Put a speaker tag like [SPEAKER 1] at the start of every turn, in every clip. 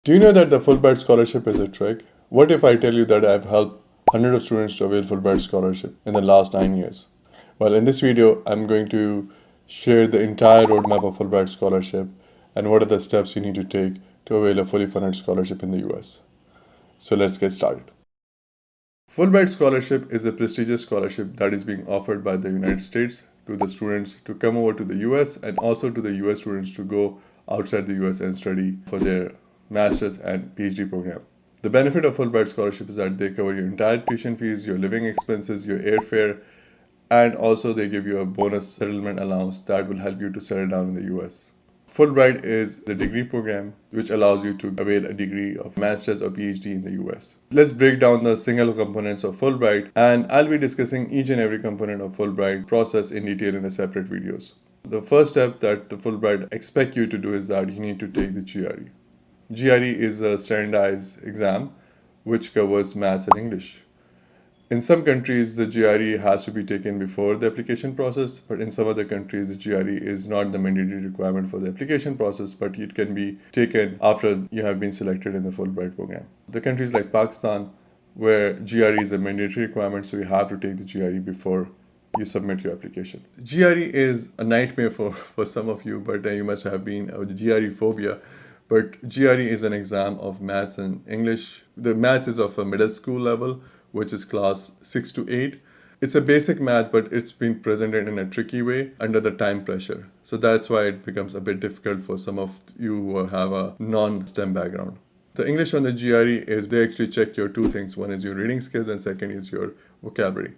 [SPEAKER 1] Do you know that the Fulbright Scholarship is a trick? What if I tell you that I've helped hundreds of students to avail Fulbright Scholarship in the last 9 years? Well, in this video, I'm going to share the entire roadmap of Fulbright Scholarship and what are the steps you need to take to avail a fully funded scholarship in the US. So let's get started. Fulbright Scholarship is a prestigious scholarship that is being offered by the United States to the students to come over to the US and also to the US students to go outside the US and study for their master's and PhD program. The benefit of Fulbright Scholarship is that they cover your entire tuition fees, your living expenses, your airfare, and also they give you a bonus settlement allowance that will help you to settle down in the US. Fulbright is the degree program which allows you to avail a degree of master's or PhD in the US. Let's break down the single components of Fulbright, and I'll be discussing each and every component of Fulbright process in detail in a separate videos. The first step that the Fulbright expect you to do is that you need to take the GRE. GRE is a standardized exam which covers maths and English. In some countries, the GRE has to be taken before the application process, but in some other countries, the GRE is not the mandatory requirement for the application process, but it can be taken after you have been selected in the Fulbright program. The countries like Pakistan, where GRE is a mandatory requirement, so you have to take the GRE before you submit your application. GRE is a nightmare for some of you, but you must have been a GRE phobia. But GRE is an exam of maths and English. The maths is of a middle school level, which is class 6 to 8. It's a basic math, but it's been presented in a tricky way under the time pressure. So that's why it becomes a bit difficult for some of you who have a non-STEM background. The English on the GRE is they actually check your two things. One is your reading skills and second is your vocabulary.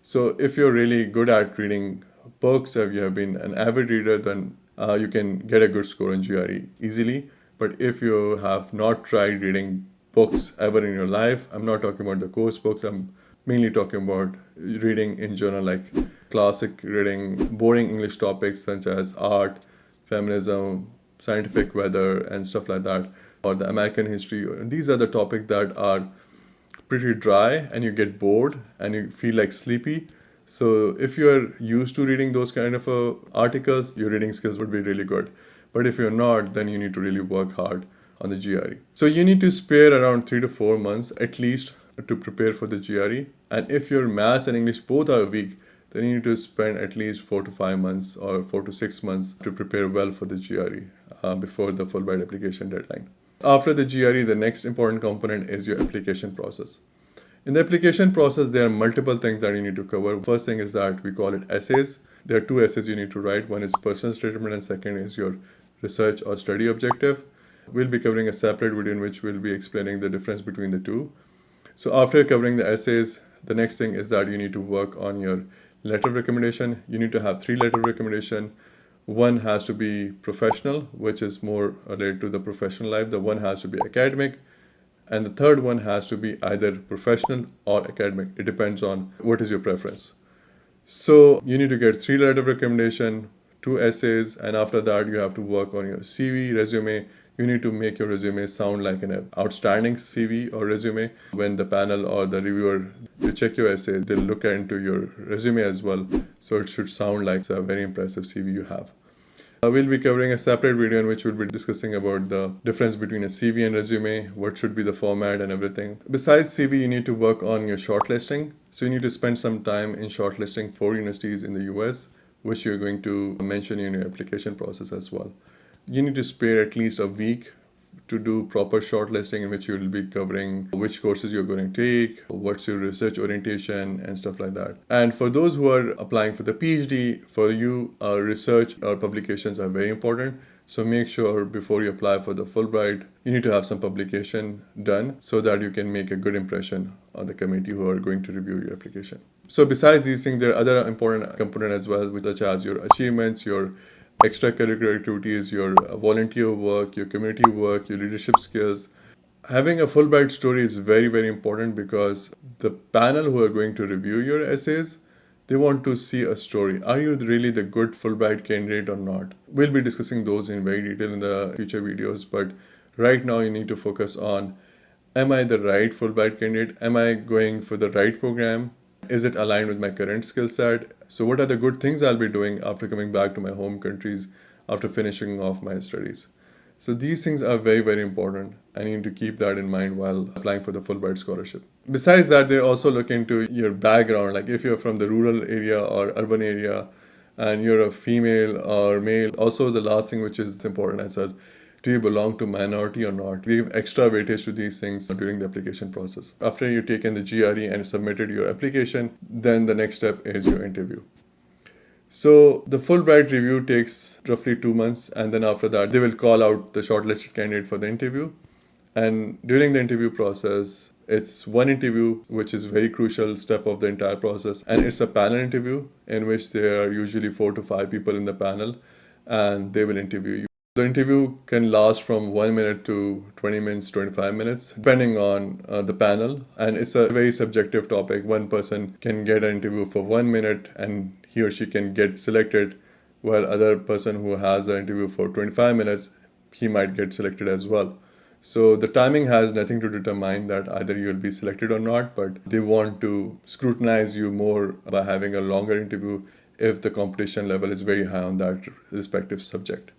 [SPEAKER 1] So if you're really good at reading books, if you have been an avid reader, then you can get a good score on GRE easily. But if you have not tried reading books ever in your life, I'm not talking about the course books, I'm mainly talking about reading in general, like classic reading, boring English topics such as art, feminism, scientific weather, and stuff like that, or the American history. These are the topics that are pretty dry and you get bored and you feel like sleepy. So if you're used to reading those kind of articles, your reading skills would be really good. But if you're not, then you need to really work hard on the GRE. So you need to spare around 3 to 4 months at least to prepare for the GRE. And if your maths and English both are weak, then you need to spend at least 4 to 5 months or 4 to 6 months to prepare well for the GRE before the Fulbright application deadline. After the GRE, the next important component is your application process. In the application process, there are multiple things that you need to cover. First thing is that we call it essays. There are two essays you need to write. One is personal statement and second is your research or study objective. We'll be covering a separate video in which we'll be explaining the difference between the two. So after covering the essays, the next thing is that you need to work on your letter of recommendation. You need to have 3 letters of recommendation. One has to be professional, which is more related to the professional life. The one has to be academic. And the third one has to be either professional or academic. It depends on what is your preference. So you need to get 3 letters of recommendation, 2 essays, and after that you have to work on your CV, resume. You need to make your resume sound like an outstanding CV or resume. When the panel or the reviewer, they check your essay, they'll look into your resume as well. So it should sound like a very impressive CV you have. We'll be covering a separate video in which we'll be discussing about the difference between a CV and resume, what should be the format and everything. Besides CV, you need to work on your shortlisting. So you need to spend some time in shortlisting 4 universities in the US, which you're going to mention in your application process as well. You need to spare at least a week to do proper shortlisting in which you will be covering which courses you're going to take, what's your research orientation and stuff like that. And for those who are applying for the PhD, for you, research or publications are very important. So make sure before you apply for the Fulbright, you need to have some publication done so that you can make a good impression on the committee who are going to review your application. So besides these things, there are other important components as well, such as your achievements, your extracurricular activities, your volunteer work, your community work, your leadership skills. Having a Fulbright story is very, very important because the panel who are going to review your essays, they want to see a story. Are you really the good Fulbright candidate or not? We'll be discussing those in very detail in the future videos, but right now you need to focus on, am I the right Fulbright candidate? Am I going for the right program? Is it aligned with my current skill set? So what are the good things I'll be doing after coming back to my home countries after finishing off my studies? So these things are very, very important, and you need to keep that in mind while applying for the Fulbright scholarship. Besides that, they're also looking into your background, like if you're from the rural area or urban area and you're a female or male. Also, the last thing which is important as well, do you belong to minority or not? We give extra weightage to these things during the application process. After you've taken the GRE and submitted your application, then the next step is your interview. So the Fulbright review takes roughly 2 months, and then after that, they will call out the shortlisted candidate for the interview. And during the interview process, it's one interview, which is very crucial step of the entire process. And it's a panel interview in which there are usually 4 to 5 people in the panel, and they will interview you. The interview can last from 1 minute to 20 minutes, 25 minutes, depending on the panel. And it's a very subjective topic. One person can get an interview for 1 minute and he or she can get selected, while other person who has an interview for 25 minutes, he might get selected as well. So the timing has nothing to determine that either you'll be selected or not, but they want to scrutinize you more by having a longer interview if the competition level is very high on that respective subject.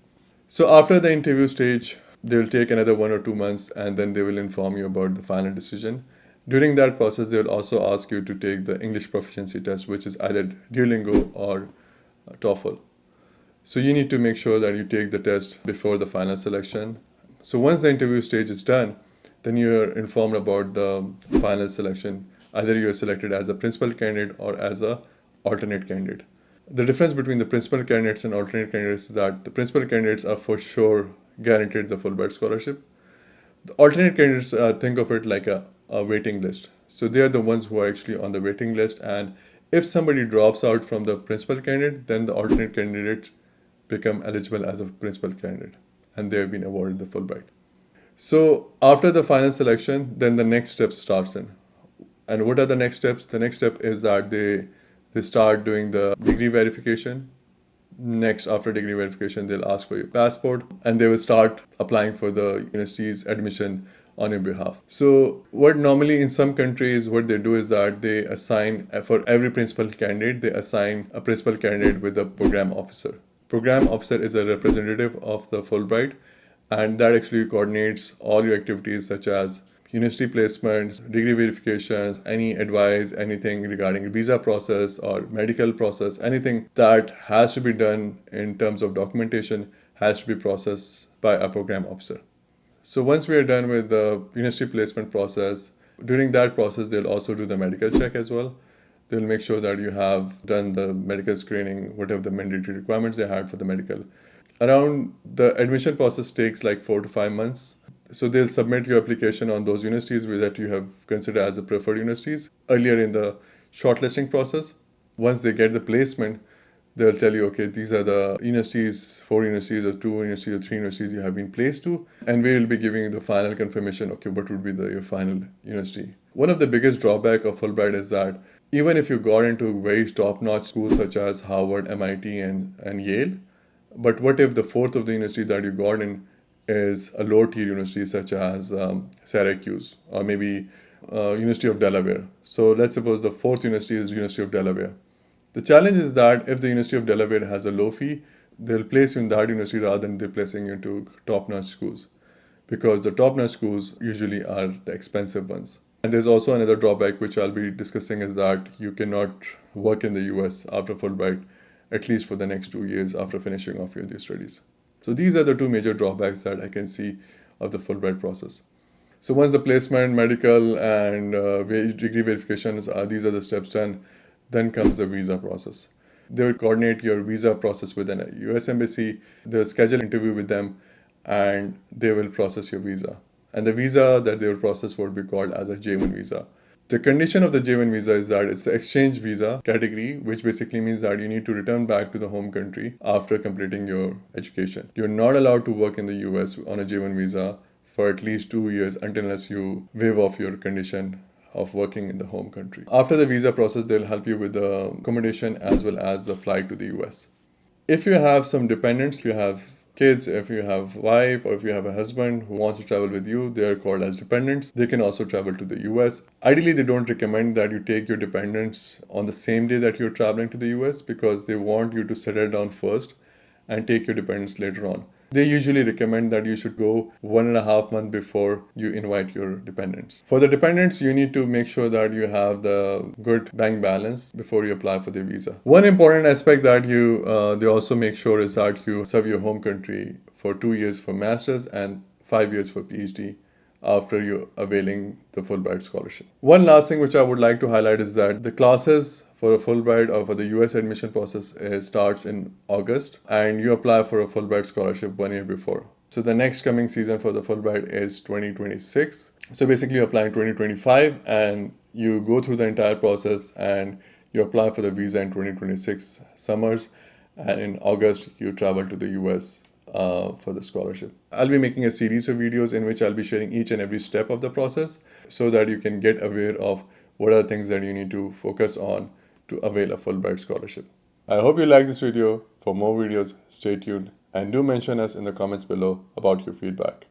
[SPEAKER 1] So after the interview stage, they'll take another 1 or 2 months, and then they will inform you about the final decision. During that process, they'll also ask you to take the English proficiency test, which is either Duolingo or TOEFL. So you need to make sure that you take the test before the final selection. So once the interview stage is done, then you're informed about the final selection. Either you're selected as a principal candidate or as a alternate candidate. The difference between the principal candidates and alternate candidates is that the principal candidates are for sure guaranteed the Fulbright scholarship. The alternate candidates, think of it like a waiting list. So they are the ones who are actually on the waiting list, and if somebody drops out from the principal candidate, then the alternate candidate become eligible as a principal candidate, and they have been awarded the Fulbright. So after the final selection, then the next step starts in. And what are the next steps? The next step is that they start doing the degree verification. Next, after degree verification, they'll ask for your passport, and they will start applying for the university's admission on your behalf. So what normally in some countries, what they do is that they assign, for every principal candidate, they assign a principal candidate with a program officer. Program officer is a representative of the Fulbright, and that actually coordinates all your activities such as university placements, degree verifications, any advice, anything regarding visa process or medical process, anything that has to be done in terms of documentation has to be processed by a program officer. So once we are done with the university placement process, during that process, they'll also do the medical check as well. They'll make sure that you have done the medical screening, whatever the mandatory requirements they had for the medical. Around the admission process takes like 4 to 5 months. So they'll submit your application on those universities that you have considered as the preferred universities earlier in the shortlisting process. Once they get the placement, they'll tell you, okay, these are the universities, 4 universities or 2 universities or 3 universities you have been placed to, and we will be giving you the final confirmation, okay, what would be your final university. One of the biggest drawback of Fulbright is that even if you got into very top-notch schools such as Harvard, MIT, and Yale, but what if the fourth of the university that you got in is a lower tier university such as Syracuse or maybe University of Delaware. So let's suppose the fourth university is University of Delaware. The challenge is that if the University of Delaware has a low fee, they'll place you in that university rather than they're placing you into top-notch schools, because the top-notch schools usually are the expensive ones. And there's also another drawback which I'll be discussing is that you cannot work in the US after Fulbright, at least for the next 2 years after finishing off your studies. So these are the two major drawbacks that I can see of the Fulbright process. So once the placement, medical, and degree verifications these are the steps done, then comes the visa process. They will coordinate your visa process with an US embassy. They'll schedule an interview with them, and they will process your visa. And the visa that they will process would be called as a J1 visa. The condition of the J1 visa is that it's an exchange visa category, which basically means that you need to return back to the home country after completing your education. You're not allowed to work in the US on a J1 visa for at least 2 years unless you waive off your condition of working in the home country. After the visa process, they'll help you with the accommodation as well as the flight to the US. If you have some dependents, if you have kids, if you have a wife, or if you have a husband who wants to travel with you, they are called as dependents. They can also travel to the US. Ideally, they don't recommend that you take your dependents on the same day that you're traveling to the US, because they want you to settle down first and take your dependents later on. they usually recommend that you should go 1.5 months before you invite your dependents. For the dependents, you need to make sure that you have the good bank balance before you apply for the visa. One important aspect that they also make sure is that you serve your home country for 2 years for master's and 5 years for PhD after you availing the Fulbright scholarship. One last thing which I would like to highlight is that the classes for a Fulbright or for the US admission process starts in August, and you apply for a Fulbright scholarship 1 year before. So the next coming season for the Fulbright is 2026. So basically you apply in 2025 and you go through the entire process and you apply for the visa in 2026 summers, and in August you travel to the US for the scholarship. I'll be making a series of videos in which I'll be sharing each and every step of the process so that you can get aware of what are the things that you need to focus on to avail a Fulbright scholarship. I hope you like this video. For more videos, stay tuned and do mention us in the comments below about your feedback.